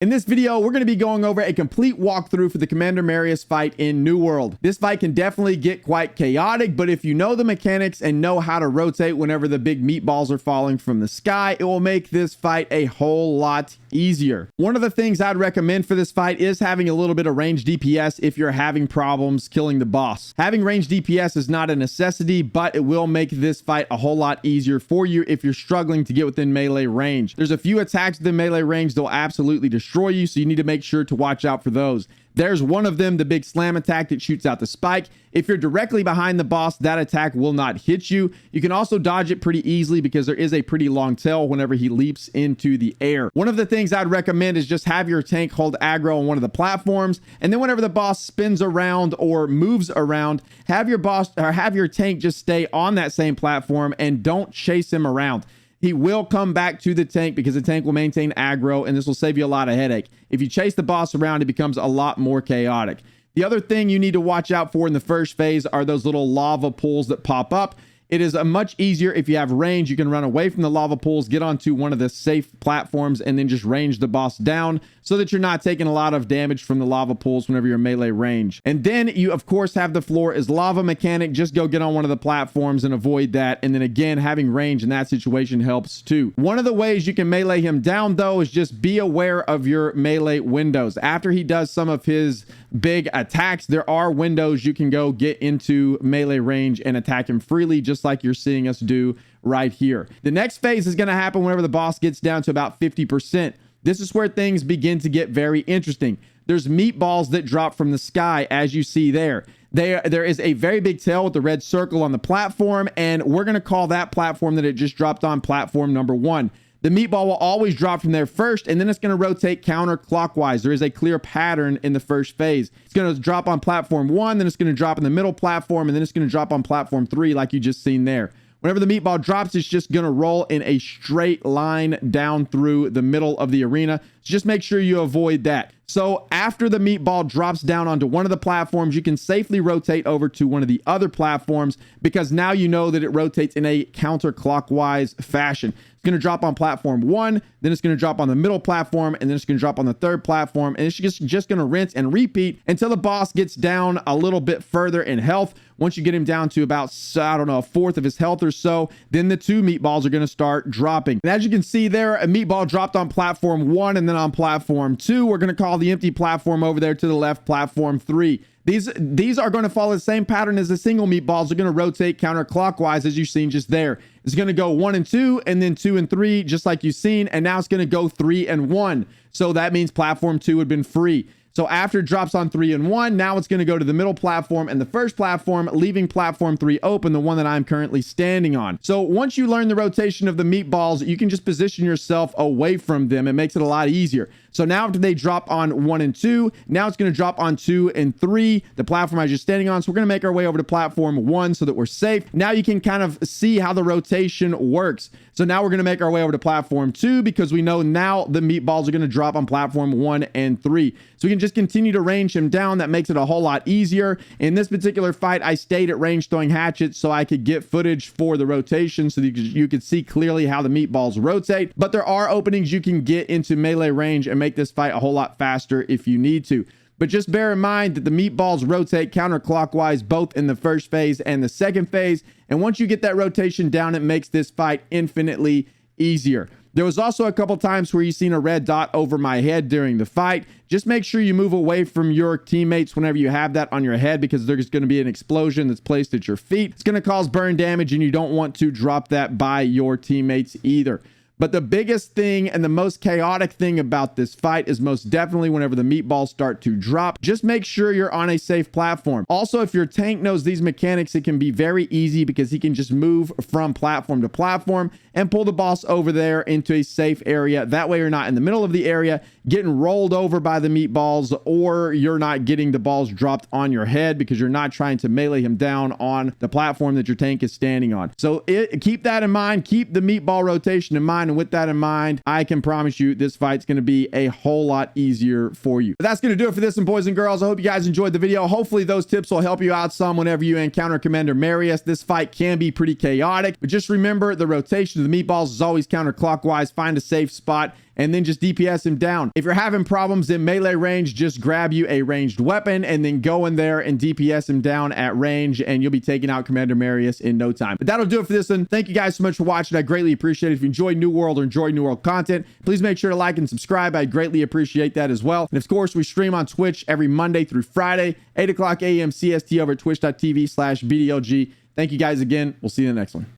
In this video, we're going to be going over a complete walkthrough for the Commander Marius fight in New World. This fight can definitely get quite chaotic, but if you know the mechanics and know how to rotate whenever the big meatballs are falling from the sky, it will make this fight a whole lot easier. One of the things I'd recommend for this fight is having a little bit of range DPS if you're having problems killing the boss. Having range DPS is not a necessity, but it will make this fight a whole lot easier for you if you're struggling to get within melee range. There's a few attacks within melee range that will absolutely destroy you, so you need to make sure to watch out for those. There's one of them, the big slam attack that shoots out the spike. If you're directly behind the boss, that attack will not hit you. You can also dodge it pretty easily because there is a pretty long tail whenever he leaps into the air. One of the things I'd recommend is just have your tank hold aggro on one of the platforms, and then whenever the boss spins around or moves around, have your tank just stay on that same platform and don't chase him around. He will come back to the tank because the tank will maintain aggro, and this will save you a lot of headache. If you chase the boss around, it becomes a lot more chaotic. The other thing you need to watch out for in the first phase are those little lava pools that pop up. It is much easier if you have range. You can run away from the lava pools, get onto one of the safe platforms, and then just range the boss down so that you're not taking a lot of damage from the lava pools whenever you're melee range. And then you, of course, have the floor is lava mechanic. Just go get on one of the platforms and avoid that. And then again, having range in that situation helps too. One of the ways you can melee him down, though, is just be aware of your melee windows. After he does some of his big attacks, there are windows you can go get into melee range and attack him freely, just like you're seeing us do right here. The next phase is going to happen whenever the boss gets down to about 50%. This is where things begin to get very interesting. There's meatballs that drop from the sky, as you see there. There is a very big tail with the red circle on the platform, and we're going to call that platform that it just dropped on platform number 1. The meatball will always drop from there first, and then it's going to rotate counterclockwise. There is a clear pattern in the first phase. It's going to drop on platform 1, then it's going to drop in the middle platform, and then it's going to drop on platform 3 like you just seen there. Whenever the meatball drops, it's just going to roll in a straight line down through the middle of the arena. So just make sure you avoid that. So after the meatball drops down onto one of the platforms, you can safely rotate over to one of the other platforms because now you know that it rotates in a counterclockwise fashion. It's going to drop on platform 1, then it's going to drop on the middle platform, and then it's going to drop on the third platform, and it's just going to rinse and repeat until the boss gets down a little bit further in health. Once you get him down to about, I don't know, a fourth of his health or so, then the 2 meatballs are going to start dropping. And as you can see there, a meatball dropped on platform 1 and then on platform 2. We're going to call the empty platform over there to the left platform 3. These are going to follow the same pattern as the single meatballs. They're going to rotate counterclockwise as you've seen just there. It's going to go 1 and 2 and then 2 and 3 just like you've seen, and now it's going to go 3 and 1. So that means platform 2 had been free. So after it drops on 3 and 1, now it's going to go to the middle platform and the first platform, leaving platform 3 open, the one that I'm currently standing on. So once you learn the rotation of the meatballs, you can just position yourself away from them. It makes it a lot easier. So now after they drop on 1 and 2, now it's going to drop on 2 and 3, the platform I was just standing on. So we're going to make our way over to platform 1 so that we're safe. Now you can kind of see how the rotation works. So now we're going to make our way over to platform 2 because we know now the meatballs are going to drop on platform 1 and 3. So we can just continue to range him down. That makes it a whole lot easier. In this particular fight, I stayed at range throwing hatchets so I could get footage for the rotation so that you could see clearly how the meatballs rotate. But there are openings you can get into melee range and make this fight a whole lot faster if you need to. But just bear in mind that the meatballs rotate counterclockwise both in the first phase and the second phase. And once you get that rotation down, it makes this fight infinitely easier. There was also a couple times where you've seen a red dot over my head during the fight. Just make sure you move away from your teammates whenever you have that on your head because there's going to be an explosion that's placed at your feet. It's going to cause burn damage and you don't want to drop that by your teammates either. But the biggest thing and the most chaotic thing about this fight is most definitely whenever the meatballs start to drop, just make sure you're on a safe platform. Also, if your tank knows these mechanics, it can be very easy because he can just move from platform to platform and pull the boss over there into a safe area. That way you're not in the middle of the area getting rolled over by the meatballs, or you're not getting the balls dropped on your head because you're not trying to melee him down on the platform that your tank is standing on. So keep that in mind. Keep the meatball rotation in mind. And with that in mind, I can promise you this fight's going to be a whole lot easier for you. But that's going to do it for this one, boys and girls. I hope you guys enjoyed the video. Hopefully those tips will help you out some whenever you encounter Commander Marius. This fight can be pretty chaotic, but just remember the rotation of the meatballs is always counterclockwise. Find a safe spot and then just DPS him down. If you're having problems in melee range, just grab you a ranged weapon and then go in there and DPS him down at range, and you'll be taking out Commander Marius in no time. But that'll do it for this one. Thank you guys so much for watching. I greatly appreciate it. If you enjoy New World or enjoy New World content, please make sure to like and subscribe. I greatly appreciate that as well. And of course, we stream on Twitch every Monday through Friday, 8 o'clock a.m. CST over at twitch.tv/BDLG. Thank you guys again. We'll see you in the next one.